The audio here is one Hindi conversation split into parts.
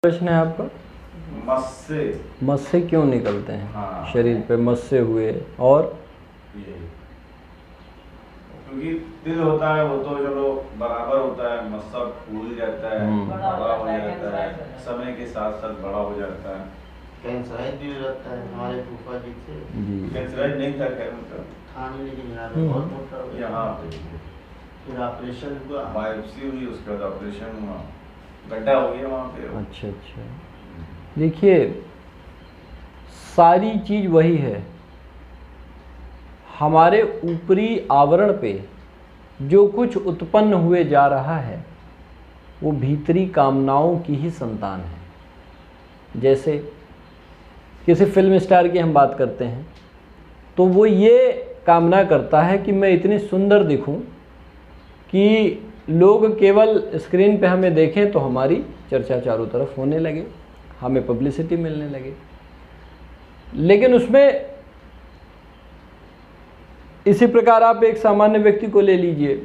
प्रश्न है आपका? मस्से मस्से क्यों निकलते हैं? हाँ। शरीर पे मस्से हुए और ये क्योंकि दिल होता है वो तो चलो बराबर होता है, मस्सा फूल जाता है, बड़ा हो जाता है, समय के साथ साथ बड़ा हो जाता है। कैंसराइज भी हो जाता है। हमारे फूफा जी थे, जी कैंसराइज नहीं था खैर उनका, था नहीं, लेकिन यहाँ पे बहुत मोटा हो गया। यहाँ पे फिर ऑपरेशन हुआ। बायोप्सी हुई, उसके बाद ऑपरेशन हुआ, गड्ढा हो गया वहाँ पे। अच्छा अच्छा। देखिए, सारी चीज़ वही है, हमारे ऊपरी आवरण पे जो कुछ उत्पन्न हुए जा रहा है वो भीतरी कामनाओं की ही संतान है। जैसे किसी फिल्म स्टार की हम बात करते हैं तो वो ये कामना करता है कि मैं इतनी सुंदर दिखूं कि लोग केवल स्क्रीन पे हमें देखें तो हमारी चर्चा चारों तरफ होने लगे, हमें पब्लिसिटी मिलने लगे। लेकिन उसमें इसी प्रकार आप एक सामान्य व्यक्ति को ले लीजिए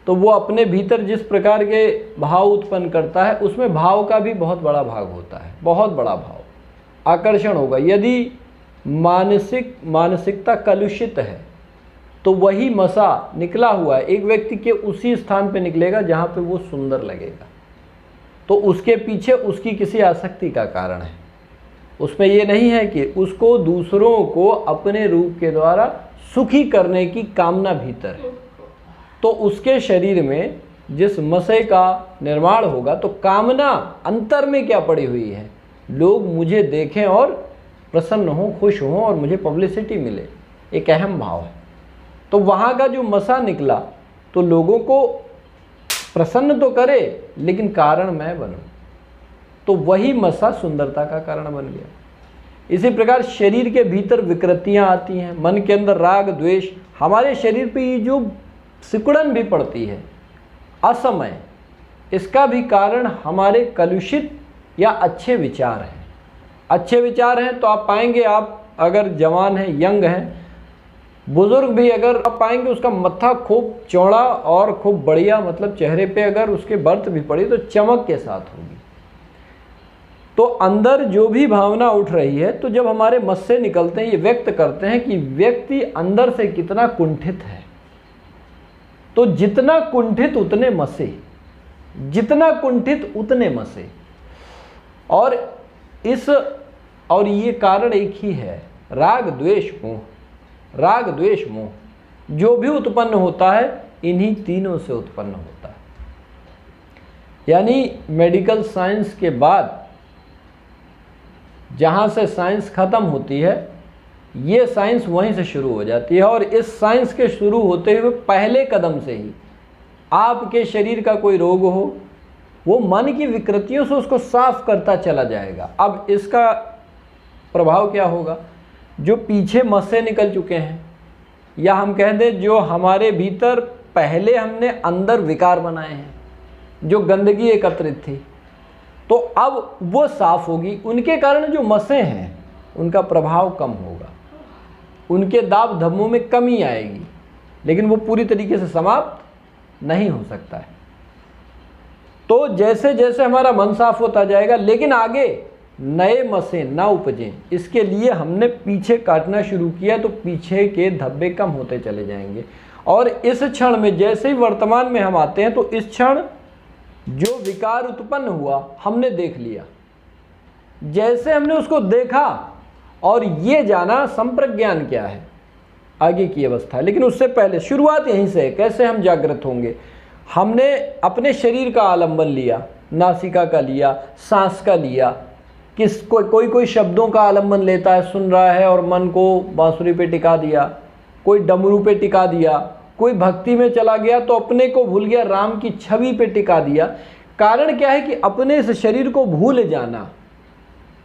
तो वो अपने भीतर जिस प्रकार के भाव उत्पन्न करता है उसमें भाव का भी बहुत बड़ा भाग होता है, बहुत बड़ा भाव, आकर्षण होगा। यदि मानसिकता कलुषित है तो वही मसा निकला हुआ है एक व्यक्ति के उसी स्थान पे निकलेगा जहाँ पे वो सुंदर लगेगा, तो उसके पीछे उसकी किसी आसक्ति का कारण है। उसमें ये नहीं है कि उसको दूसरों को अपने रूप के द्वारा सुखी करने की कामना भीतर है, तो उसके शरीर में जिस मसे का निर्माण होगा तो कामना अंतर में क्या पड़ी हुई है, लोग मुझे देखें और प्रसन्न हों, खुश हों और मुझे पब्लिसिटी मिले, एक अहम भाव है। तो वहाँ का जो मसा निकला तो लोगों को प्रसन्न तो करे लेकिन कारण मैं बनूं, तो वही मसा सुंदरता का कारण बन गया। इसी प्रकार शरीर के भीतर विकृतियां आती हैं, मन के अंदर राग द्वेष, हमारे शरीर पे ये जो सिकुड़न भी पड़ती है असमय, इसका भी कारण हमारे कलुषित या अच्छे विचार हैं। अच्छे विचार हैं तो आप पाएंगे, आप अगर जवान हैं, यंग हैं, बुजुर्ग भी अगर आप पाएंगे उसका मत्था खूब चौड़ा और खूब बढ़िया, मतलब चेहरे पे अगर उसके बर्त भी पड़ी तो चमक के साथ होगी। तो अंदर जो भी भावना उठ रही है, तो जब हमारे मस्से निकलते हैं ये व्यक्त करते हैं कि व्यक्ति अंदर से कितना कुंठित है। तो जितना कुंठित उतने मसे, जितना कुंठित उतने मसे। और ये कारण एक ही है, राग द्वेष मोह। राग द्वेष मोह जो भी उत्पन्न होता है इन्हीं तीनों से उत्पन्न होता है। यानी मेडिकल साइंस के बाद जहाँ से साइंस खत्म होती है, ये साइंस वहीं से शुरू हो जाती है। और इस साइंस के शुरू होते हुए पहले कदम से ही आपके शरीर का कोई रोग हो, वो मन की विकृतियों से उसको साफ करता चला जाएगा। अब इसका प्रभाव क्या होगा? जो पीछे मस्से निकल चुके हैं, या हम कह दें जो हमारे भीतर पहले हमने अंदर विकार बनाए हैं, जो गंदगी एकत्रित थी, तो अब वो साफ होगी। उनके कारण जो मस्से हैं उनका प्रभाव कम होगा, उनके दाब धब्बों में कमी आएगी, लेकिन वो पूरी तरीके से समाप्त नहीं हो सकता है। तो जैसे जैसे हमारा मन साफ होता जाएगा, लेकिन आगे नए मसे ना उपजें, इसके लिए हमने पीछे काटना शुरू किया, तो पीछे के धब्बे कम होते चले जाएंगे। और इस क्षण में जैसे ही वर्तमान में हम आते हैं तो इस क्षण जो विकार उत्पन्न हुआ हमने देख लिया। जैसे हमने उसको देखा और ये जाना संप्रज्ञान क्या है, आगे की अवस्था। लेकिन उससे पहले शुरुआत यहीं से है, कैसे हम जागृत होंगे। हमने अपने शरीर का आलंबन लिया, नासिका का लिया, सांस का लिया, कोई शब्दों का आलंबन लेता है, सुन रहा है और मन को बांसुरी पे टिका दिया, कोई डमरू पे टिका दिया, कोई भक्ति में चला गया तो अपने को भूल गया, राम की छवि पे टिका दिया। कारण क्या है कि अपने इस शरीर को भूल जाना,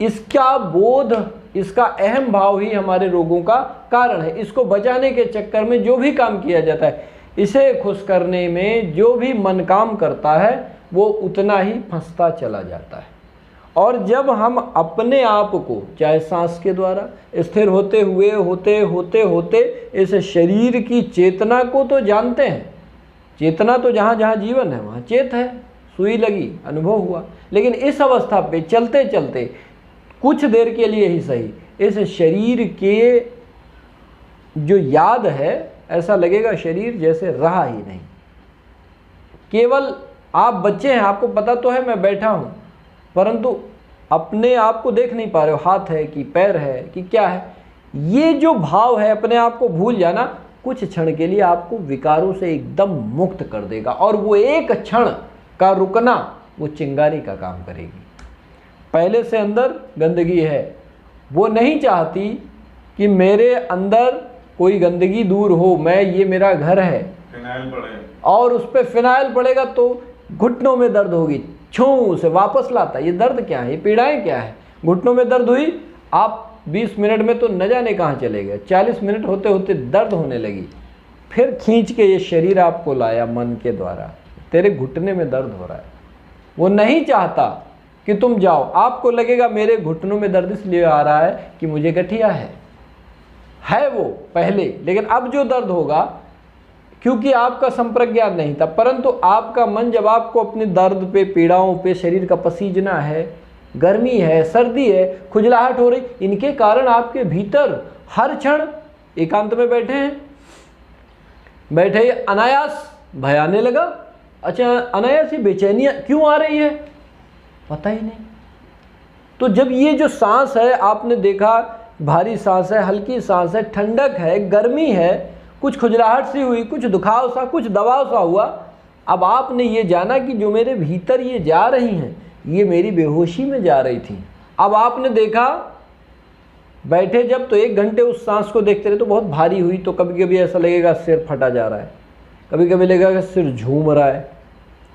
इसका बोध, इसका अहम भाव ही हमारे रोगों का कारण है। इसको बचाने के चक्कर में जो भी काम किया जाता है, इसे खुश करने में जो भी मन काम करता है वो उतना ही फंसता चला जाता है। और जब हम अपने आप को चाहे सांस के द्वारा स्थिर होते हुए होते इस शरीर की चेतना को तो जानते हैं, चेतना तो जहाँ जहाँ जीवन है वहाँ चेत है, सुई लगी, अनुभव हुआ। लेकिन इस अवस्था पे चलते चलते कुछ देर के लिए ही सही इस शरीर के जो याद है, ऐसा लगेगा शरीर जैसे रहा ही नहीं। केवल आप बच्चे हैं, आपको पता तो है मैं बैठा हूँ, परंतु अपने आप को देख नहीं पा रहे हो, हाथ है कि पैर है कि क्या है। ये जो भाव है अपने आप को भूल जाना कुछ क्षण के लिए आपको विकारों से एकदम मुक्त कर देगा, और वो एक क्षण का रुकना वो चिंगारी का काम करेगी। पहले से अंदर गंदगी है, वो नहीं चाहती कि मेरे अंदर कोई गंदगी दूर हो, मैं ये मेरा घर है, फिनाइल पड़े और उस पर फिनाइल पड़ेगा तो घुटनों में दर्द होगी, छू उसे वापस लाता। ये दर्द क्या है, ये पीड़ाएं क्या है। घुटनों में दर्द हुई, आप 20 मिनट में तो न जाने कहाँ चले गए, 40 मिनट होते होते दर्द होने लगी, फिर खींच के ये शरीर आपको लाया मन के द्वारा, तेरे घुटने में दर्द हो रहा है। वो नहीं चाहता कि तुम जाओ, आपको लगेगा मेरे घुटनों में दर्द इसलिए आ रहा है कि मुझे गठिया है वो पहले, लेकिन अब जो दर्द होगा क्योंकि आपका संप्रज्ञान नहीं था, परंतु आपका मन जब आपको अपने दर्द पे, पीड़ाओं पे, शरीर का पसीजना है, गर्मी है, सर्दी है, खुजलाहट हो रही, इनके कारण आपके भीतर हर क्षण एकांत में बैठे हैं, बैठे अनायास भय आने लगा। अच्छा, अनायास ही बेचैनियाँ क्यों आ रही है पता ही नहीं। तो जब ये जो सांस है, आपने देखा भारी सांस है, हल्की सांस है, ठंडक है, गर्मी है, कुछ खुजलाहट सी हुई, कुछ दुखाव सा, कुछ दबाव सा हुआ, अब आपने ये जाना कि जो मेरे भीतर ये जा रही हैं ये मेरी बेहोशी में जा रही थी। अब आपने देखा बैठे जब तो 1 घंटे उस सांस को देखते रहे तो बहुत भारी हुई, तो कभी कभी ऐसा लगेगा सिर फटा जा रहा है, कभी कभी लगेगा सिर झूम रहा है,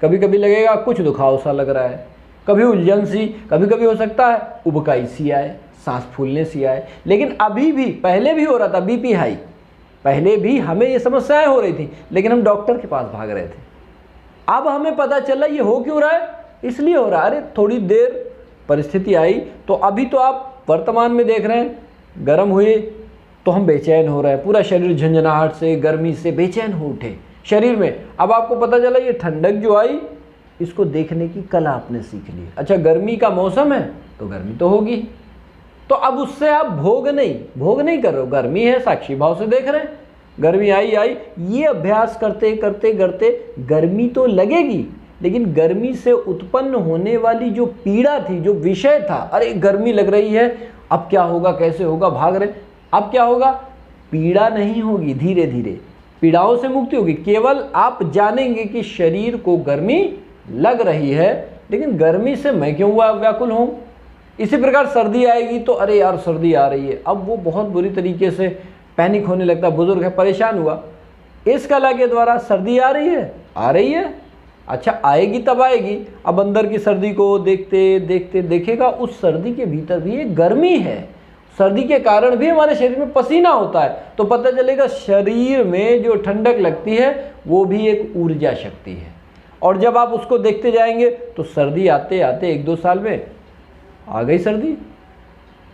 कभी कभी लगेगा कुछ दुखाव सा लग रहा है, कभी उलझन सी, कभी कभी हो सकता है उबकाई सी आए, सांस फूलने सी आए। लेकिन अभी भी, पहले भी हो रहा था बीपी हाई, पहले भी हमें ये समस्याएं हो रही थी, लेकिन हम डॉक्टर के पास भाग रहे थे। अब हमें पता चला ये हो क्यों रहा है, इसलिए हो रहा है। अरे थोड़ी देर परिस्थिति आई तो अभी तो आप वर्तमान में देख रहे हैं, गर्म हुए तो हम बेचैन हो रहे हैं, पूरा शरीर झंझनाहट से, गर्मी से बेचैन हो उठे शरीर में। अब आपको पता चला ये ठंडक जो आई, इसको देखने की कला आपने सीख ली। अच्छा, गर्मी का मौसम है तो गर्मी तो होगी, तो अब उससे आप भोग नहीं कर रहे हो, गर्मी है साक्षी भाव से देख रहे हैं, गर्मी आई, ये अभ्यास करते करते करते गर्मी तो लगेगी, लेकिन गर्मी से उत्पन्न होने वाली जो पीड़ा थी, जो विषय था, अरे गर्मी लग रही है, अब क्या होगा, कैसे होगा, भाग रहे, अब क्या होगा, पीड़ा नहीं होगी, धीरे धीरे पीड़ाओं से मुक्ति होगी। केवल आप जानेंगे कि शरीर को गर्मी लग रही है, लेकिन गर्मी से मैं क्यों व्याकुल हूँ। इसी प्रकार सर्दी आएगी तो अरे यार सर्दी आ रही है, अब वो बहुत बुरी तरीके से पैनिक होने लगता है, बुजुर्ग है परेशान हुआ, इस कला के द्वारा सर्दी आ रही है, अच्छा आएगी तब आएगी। अब अंदर की सर्दी को देखते देखते देखेगा उस सर्दी के भीतर भी एक गर्मी है, सर्दी के कारण भी हमारे शरीर में पसीना होता है, तो पता चलेगा शरीर में जो ठंडक लगती है वो भी एक ऊर्जा शक्ति है। और जब आप उसको देखते जाएंगे तो सर्दी आते आते 1-2 साल में आ गई सर्दी,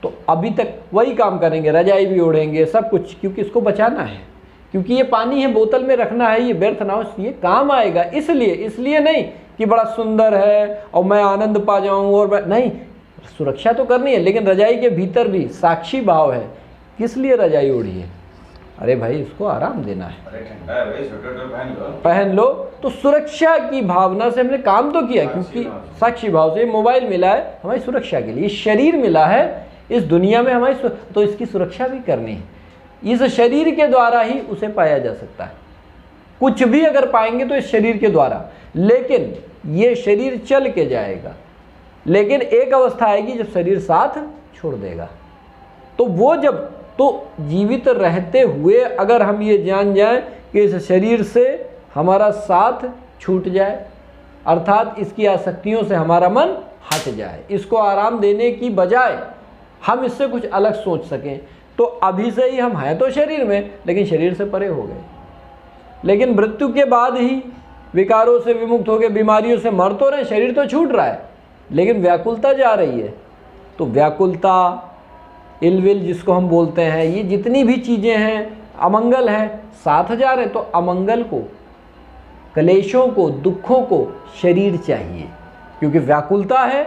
तो अभी तक वही काम करेंगे, रजाई भी ओढ़ेंगे सब कुछ, क्योंकि इसको बचाना है, क्योंकि ये पानी है बोतल में रखना है, ये व्यर्थ ना हो, ये काम आएगा। इसलिए नहीं कि बड़ा सुंदर है और मैं आनंद पा जाऊं, और मैं नहीं, सुरक्षा तो करनी है, लेकिन रजाई के भीतर भी साक्षी भाव है। किस लिए रजाई ओढ़ी है, अरे भाई इसको आराम देना है, अरे ठंडा है भाई, स्वेटर पहन लो। तो सुरक्षा की भावना से हमने काम तो किया, क्योंकि साक्षी भाव से मोबाइल मिला है हमारी सुरक्षा के लिए, शरीर मिला है इस दुनिया में हमारी, तो इसकी सुरक्षा भी करनी है। इस शरीर के द्वारा ही उसे पाया जा सकता है, कुछ भी अगर पाएंगे तो इस शरीर के द्वारा, लेकिन ये शरीर चल के जाएगा, लेकिन एक अवस्था आएगी जब शरीर साथ छोड़ देगा। तो वो जब, तो जीवित रहते हुए अगर हम ये जान जाएं कि इस शरीर से हमारा साथ छूट जाए, अर्थात इसकी आसक्तियों से हमारा मन हट जाए, इसको आराम देने की बजाय हम इससे कुछ अलग सोच सकें, तो अभी से ही हम हैं तो शरीर में, लेकिन शरीर से परे हो गए। लेकिन मृत्यु के बाद ही विकारों से विमुक्त हो गए, बीमारियों से मर तो रहे, शरीर तो छूट रहा है, लेकिन व्याकुलता जा रही है। तो व्याकुलता, इलविल जिसको हम बोलते हैं, ये जितनी भी चीज़ें हैं, अमंगल हैं, साथ जा रहे हैं। तो अमंगल को क्लेशों को, दुखों को शरीर चाहिए, क्योंकि व्याकुलता है,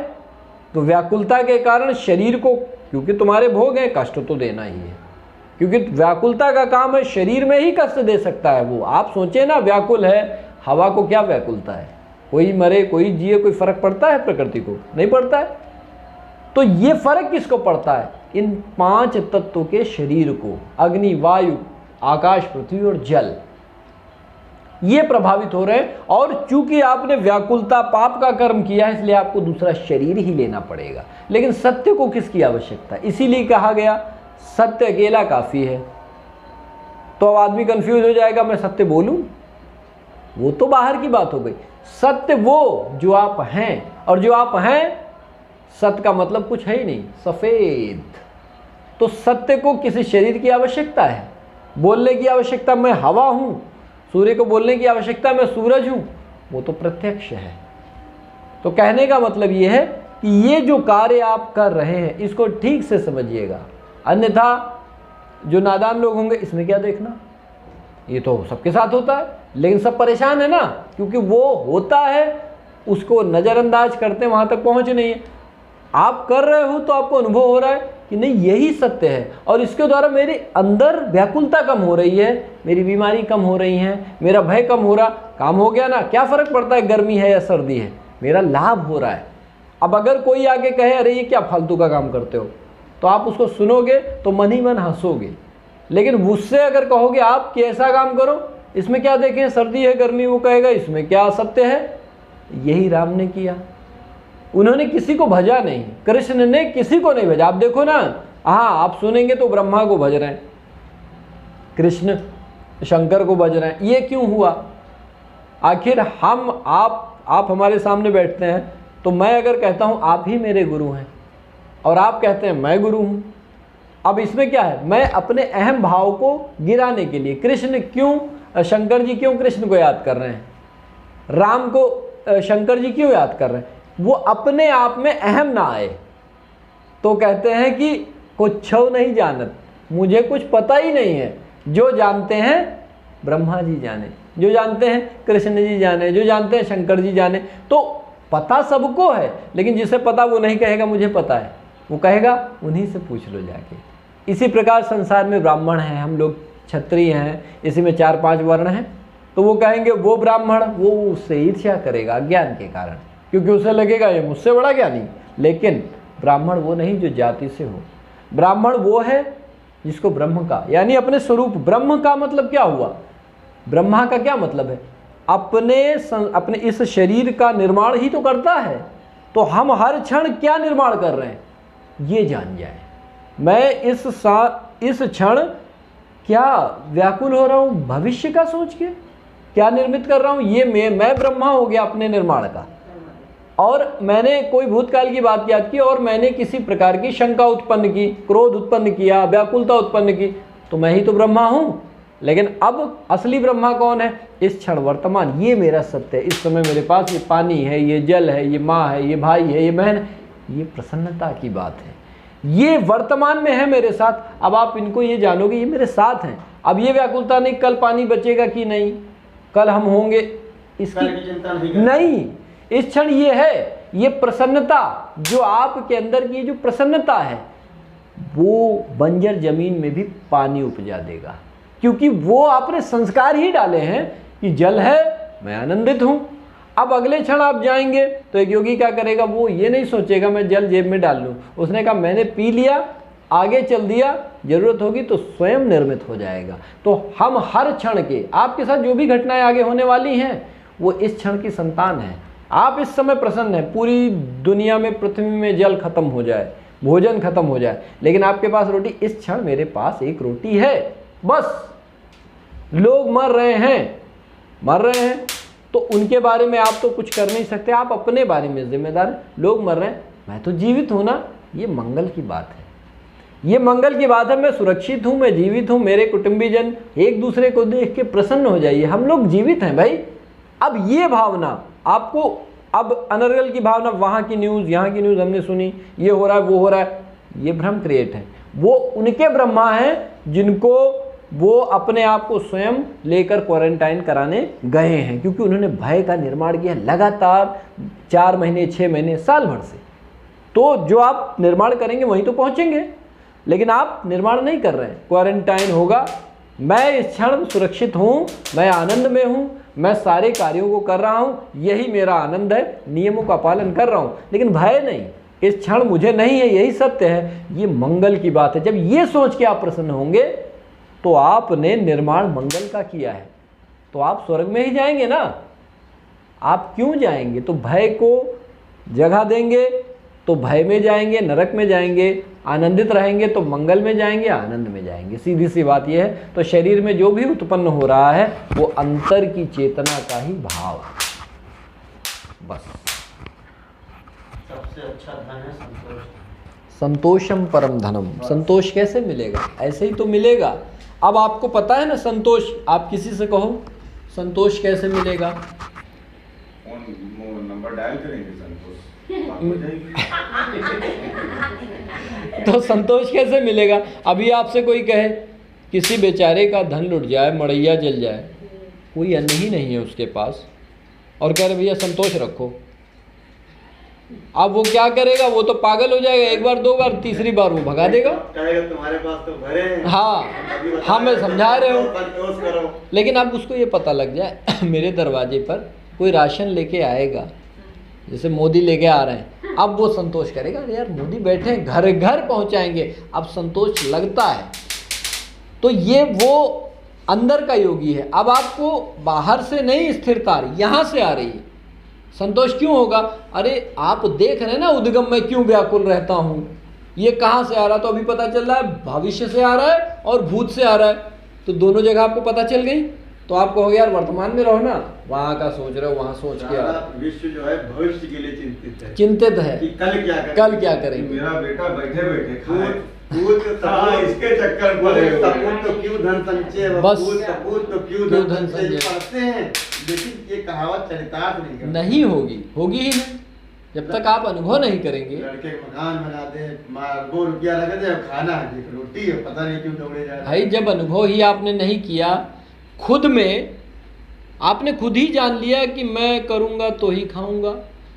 तो व्याकुलता के कारण शरीर को, क्योंकि तुम्हारे भोग हैं, कष्ट तो देना ही है, क्योंकि व्याकुलता का काम है, शरीर में ही कष्ट दे सकता है वो। आप सोचें ना, व्याकुल है, हवा को क्या व्याकुलता है? कोई मरे कोई जिए, कोई फर्क पड़ता है प्रकृति को? नहीं पड़ता है। तो ये फर्क किसको पड़ता है? इन 5 तत्वों के शरीर को, अग्नि, वायु, आकाश, पृथ्वी और जल, ये प्रभावित हो रहे हैं। और चूंकि आपने व्याकुलता, पाप का कर्म किया है, इसलिए आपको दूसरा शरीर ही लेना पड़ेगा। लेकिन सत्य को किसकी आवश्यकता है? इसीलिए कहा गया सत्य अकेला काफी है। तो अब आदमी कंफ्यूज हो जाएगा, मैं सत्य बोलूं? वो तो बाहर की बात हो गई। सत्य वो जो आप हैं, और जो आप हैं, सत्य का मतलब कुछ है ही नहीं, सफेद। तो सत्य को किसी शरीर की आवश्यकता है? बोलने की आवश्यकता मैं हवा हूं, सूर्य को बोलने की आवश्यकता मैं सूरज हूं, वो तो प्रत्यक्ष है। तो कहने का मतलब ये है कि ये जो कार्य आप कर रहे हैं, इसको ठीक से समझिएगा, अन्यथा जो नादान लोग होंगे, इसमें क्या देखना, ये तो सबके साथ होता है। लेकिन सब परेशान है ना, क्योंकि वो होता है, उसको नज़रअंदाज करते, वहाँ तक पहुँच नहीं है। आप कर रहे हो तो आपको अनुभव हो रहा है कि नहीं, यही सत्य है, और इसके द्वारा मेरे अंदर व्याकुलता कम हो रही है, मेरी बीमारी कम हो रही है, मेरा भय कम हो रहा, काम हो गया ना। क्या फ़र्क पड़ता है गर्मी है या सर्दी है, मेरा लाभ हो रहा है। अब अगर कोई आके कहे अरे ये क्या फालतू का काम करते हो, तो आप उसको सुनोगे तो मन ही मन हंसोगे। लेकिन मुझसे अगर कहोगे आप कि ऐसा काम करो, इसमें क्या देखें, सर्दी है गर्मी, वो कहेगा इसमें क्या सत्य है। यही राम ने किया, उन्होंने किसी को भजा नहीं, कृष्ण ने किसी को नहीं भजा। आप देखो ना, हाँ आप सुनेंगे तो ब्रह्मा को भज रहे हैं, कृष्ण शंकर को भज रहे हैं। ये क्यों हुआ? आखिर हम आप हमारे सामने बैठते हैं, तो मैं अगर कहता हूँ आप ही मेरे गुरु हैं, और आप कहते हैं मैं गुरु हूँ, अब इसमें क्या है? मैं अपने अहम भाव को गिराने के लिए, कृष्ण क्यों, शंकर जी क्यों कृष्ण को याद कर रहे हैं, राम को शंकर जी क्यों याद कर रहे हैं? वो अपने आप में अहम ना आए। तो कहते हैं कि कुछ नहीं जानत, मुझे कुछ पता ही नहीं है। जो जानते हैं ब्रह्मा जी जाने, जो जानते हैं कृष्ण जी जाने, जो जानते हैं शंकर जी जाने। तो पता सबको है, लेकिन जिसे पता वो नहीं कहेगा मुझे पता है, वो कहेगा उन्हीं से पूछ लो जाके। इसी प्रकार संसार में ब्राह्मण हैं, हम लोग क्षत्रिय हैं, इसी में 4-5 वर्ण हैं। तो वो कहेंगे वो ब्राह्मण, वो उससे ईर्ष्या करेगा अज्ञान के कारण, क्योंकि उसे लगेगा ये मुझसे बड़ा ज्ञानी। लेकिन ब्राह्मण वो नहीं जो जाति से हो, ब्राह्मण वो है जिसको ब्रह्म का, यानी अपने स्वरूप, ब्रह्म का मतलब क्या हुआ? ब्रह्मा का क्या मतलब है? अपने इस शरीर का निर्माण ही तो करता है। तो हम हर क्षण क्या निर्माण कर रहे हैं ये जान जाए। मैं इस क्षण क्या व्याकुल हो रहा हूँ भविष्य का सोच के, क्या निर्मित कर रहा हूँ, ये मैं ब्रह्मा हो गया अपने निर्माण का। और मैंने कोई भूतकाल की बात याद की, और मैंने किसी प्रकार की शंका उत्पन्न की, क्रोध उत्पन्न किया, व्याकुलता उत्पन्न की, तो मैं ही तो ब्रह्मा हूँ। लेकिन अब असली ब्रह्मा कौन है? इस क्षण वर्तमान, ये मेरा सत्य है। इस समय मेरे पास ये पानी है, ये जल है, ये माँ है, ये भाई है, ये बहन है। ये प्रसन्नता की बात है, ये वर्तमान में है मेरे साथ। अब आप इनको ये जानोगे, ये मेरे साथ हैं। अब ये व्याकुलता नहीं कल पानी बचेगा कि नहीं, कल हम होंगे, इसकी चिंता नहीं। इस क्षण ये है, ये प्रसन्नता जो आपके अंदर की जो प्रसन्नता है, वो बंजर जमीन में भी पानी उपजा देगा, क्योंकि वो आपने संस्कार ही डाले हैं कि जल है, मैं आनंदित हूं। अब अगले क्षण आप जाएंगे तो एक योगी क्या करेगा? वो ये नहीं सोचेगा मैं जल जेब में डाल लूं, उसने कहा मैंने पी लिया, आगे चल दिया, जरूरत होगी तो स्वयं निर्मित हो जाएगा। तो हम हर क्षण के, आपके साथ जो भी घटनाएं आगे होने वाली हैं वो इस क्षण की संतान है। आप इस समय प्रसन्न हैं, पूरी दुनिया में, पृथ्वी में जल खत्म हो जाए, भोजन खत्म हो जाए, लेकिन आपके पास रोटी, इस क्षण मेरे पास एक रोटी है, बस। लोग मर रहे हैं तो उनके बारे में आप तो कुछ कर नहीं सकते, आप अपने बारे में जिम्मेदार हैं। लोग मर रहे हैं, मैं तो जीवित हूं ना, ये मंगल की बात है, ये मंगल की बात है। मैं सुरक्षित हूं, मैं जीवित हूं, मेरे कुटुंबीजन एक दूसरे को देख के प्रसन्न हो जाइए, हम लोग जीवित हैं भाई। अब ये भावना आपको, अब अनर्गल की भावना, वहाँ की न्यूज़, यहाँ की न्यूज़ हमने सुनी, ये हो रहा है, वो हो रहा है, ये भ्रम क्रिएट है। वो उनके ब्रह्मा हैं जिनको वो अपने आप को स्वयं लेकर क्वारंटाइन कराने गए हैं, क्योंकि उन्होंने भय का निर्माण किया लगातार 4 महीने, 6 महीने, साल भर से। तो जो आप निर्माण करेंगे वहीं तो पहुंचेंगे, लेकिन आप निर्माण नहीं कर रहे हैं। क्वारंटाइन होगा, मैं इस क्षण सुरक्षित हूँ, मैं आनंद में हूँ, मैं सारे कार्यों को कर रहा हूँ, यही मेरा आनंद है, नियमों का पालन कर रहा हूँ, लेकिन भय नहीं, इस क्षण मुझे नहीं है, यही सत्य है। ये मंगल की बात है। जब ये सोच के आप प्रसन्न होंगे तो आपने निर्माण मंगल का किया है, तो आप स्वर्ग में ही जाएंगे ना। आप क्यों जाएंगे? तो भय को जगह देंगे तो भय में जाएंगे, नरक में जाएंगे। आनंदित रहेंगे तो मंगल में जाएंगे, आनंद में जाएंगे। सीधी सी बात यह है। तो शरीर में जो भी उत्पन्न हो रहा है वो अंतर की चेतना का ही भाव है, बस। सबसे अच्छा धन है संतोष। संतोषम परम धनम। संतोष कैसे मिलेगा? ऐसे ही तो मिलेगा। अब आपको पता है ना संतोष, आप किसी से कहो संतोष कैसे मिलेगा? फोन नंबर डायल करेंगे, संतोष बात हो जाएगी। तो संतोष कैसे मिलेगा? अभी आपसे कोई कहे किसी बेचारे का धन लुट जाए, मड़ैया जल जाए, कोई अन्न ही नहीं है उसके पास, और कह रहे भैया संतोष रखो। अब वो क्या करेगा? वो तो पागल हो जाएगा। एक बार, 2 बार, तीसरी बार वो भगा देगा, कहेगा तुम्हारे पास तो भरे हैं। हाँ मैं समझा रहे हो। संतोष करो। लेकिन अब उसको ये पता लग जाए मेरे दरवाजे पर कोई राशन लेके आएगा, जैसे मोदी लेके आ रहे हैं, अब वो संतोष करेगा, अरे यार मोदी बैठे हैं, घर घर पहुंचाएंगे, अब संतोष लगता है। तो ये वो अंदर का योगी है। अब आपको बाहर से नहीं स्थिरता आ रही, यहाँ से आ रही है। संतोष क्यों होगा? अरे आप देख रहे हैं ना उद्गम में क्यों व्याकुल रहता हूँ, ये कहाँ से आ रहा, तो अभी पता चल रहा है भविष्य से आ रहा है और भूत से आ रहा है। तो दोनों जगह आपको पता चल गई, तो आप कहोगे यार वर्तमान में रहो ना, वहाँ का सोच रहे हो, वहाँ सोच के आ विश्व जो है भविष्य के लिए चिंतित है कि कल क्या करेंगे। मेरा बेटा बैठे बैठे खाए, इसके चक्कर में तो क्यों धन संचय, बस सपूत तो क्यों धन संचय पढ़ते हैं, लेकिन ये कहावत चरितार्थ नहीं होगी, होगी ही नहीं जब तक आप अनुभव नहीं करेंगे। लड़के मकान बना दे, 2 रुपया लगा दे, खाना है रोटी है, पता नहीं क्यों दौड़े जा रहे। भाई जब अनुभव ही आपने नहीं किया, खुद में आपने खुद ही जान लिया कि मैं करूँगा तो ही खाऊंगा,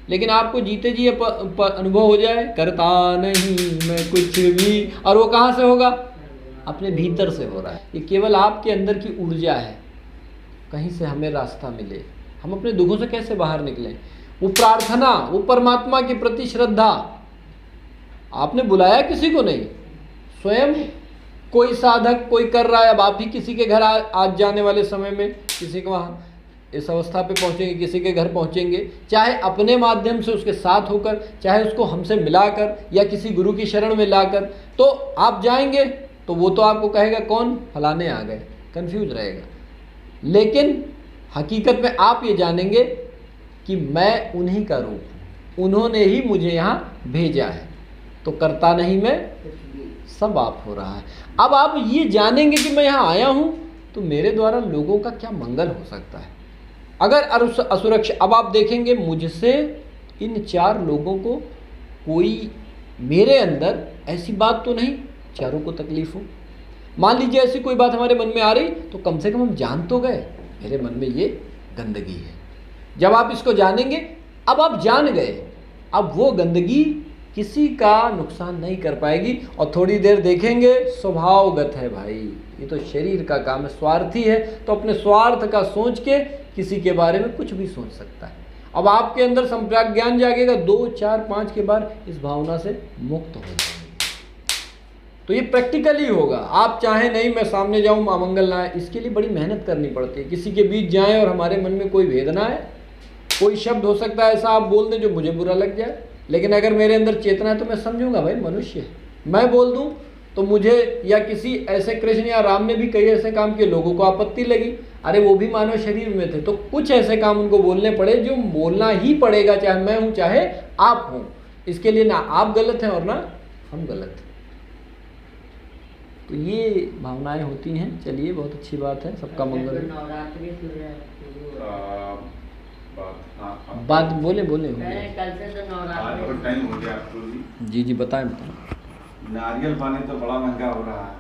लेकिन आपको जीते जी अनुभव हो जाए करता नहीं मैं कुछ भी, और वो कहाँ से होगा? अपने भीतर से हो रहा है। ये केवल आपके अंदर की ऊर्जा है। कहीं से हमें रास्ता मिले, हम अपने दुखों से कैसे बाहर निकलें, वो प्रार्थना, वो परमात्मा के प्रति श्रद्धा। आपने बुलाया किसी को नहीं, स्वयं कोई साधक कोई कर रहा है। अब आप ही किसी के घर आज जाने वाले समय में किसी को वहाँ इस अवस्था पे पहुँचेंगे, किसी के घर पहुँचेंगे, चाहे अपने माध्यम से उसके साथ होकर, चाहे उसको हमसे मिलाकर या किसी गुरु की शरण में लाकर, तो आप जाएंगे तो वो तो आपको कहेगा कौन, फलाने आ गए, कंफ्यूज रहेगा। लेकिन हकीकत में आप ये जानेंगे कि मैं उन्हीं का रूप हूँ, उन्होंने ही मुझे यहाँ भेजा है, तो करता नहीं मैं, सब आप हो रहा है। अब आप ये जानेंगे कि मैं यहाँ आया हूँ तो मेरे द्वारा लोगों का क्या मंगल हो सकता है। अगर असुरक्षित, अब आप देखेंगे मुझसे इन 4 लोगों को कोई, मेरे अंदर ऐसी बात तो नहीं चारों को तकलीफ हो। मान लीजिए ऐसी कोई बात हमारे मन में आ रही, तो कम से कम हम जान तो गए मेरे मन में ये गंदगी है। जब आप इसको जानेंगे, अब आप जान गए, अब वो गंदगी किसी का नुकसान नहीं कर पाएगी। और थोड़ी देर देखेंगे स्वभावगत है भाई, ये तो शरीर का काम है, स्वार्थी है, तो अपने स्वार्थ का सोच के किसी के बारे में कुछ भी सोच सकता है। अब आपके अंदर संप्रज्ञान ज्ञान जागेगा, 2, 4, 5 के बाद इस भावना से मुक्त हो जाएंगे। तो ये प्रैक्टिकली होगा। आप चाहें नहीं मैं सामने जाऊं अमंगल ना है, इसके लिए बड़ी मेहनत करनी पड़ती है। किसी के बीच जाएं और हमारे मन में कोई वेदना है, कोई शब्द हो सकता है ऐसा आप बोल दें जो मुझे बुरा लग जाए, लेकिन अगर मेरे अंदर चेतना है तो मैं समझूंगा भाई मनुष्य है। मैं बोल दूं तो मुझे, या किसी ऐसे कृष्ण या राम ने भी कई ऐसे काम किए, लोगों को आपत्ति लगी, अरे वो भी मानव शरीर में थे, तो कुछ ऐसे काम उनको बोलने पड़े जो बोलना ही पड़ेगा, चाहे मैं हूँ चाहे आप हों। इसके लिए ना आप गलत हैं और ना हम गलत हैं। तो ये भावनाएं होती हैं। चलिए बहुत अच्छी बात है, सबका मंगल। बात बोले कल से तो नवरात्रि टाइम हो गया आपको जी बताएं। नारियल पानी तो बड़ा महंगा हो रहा है।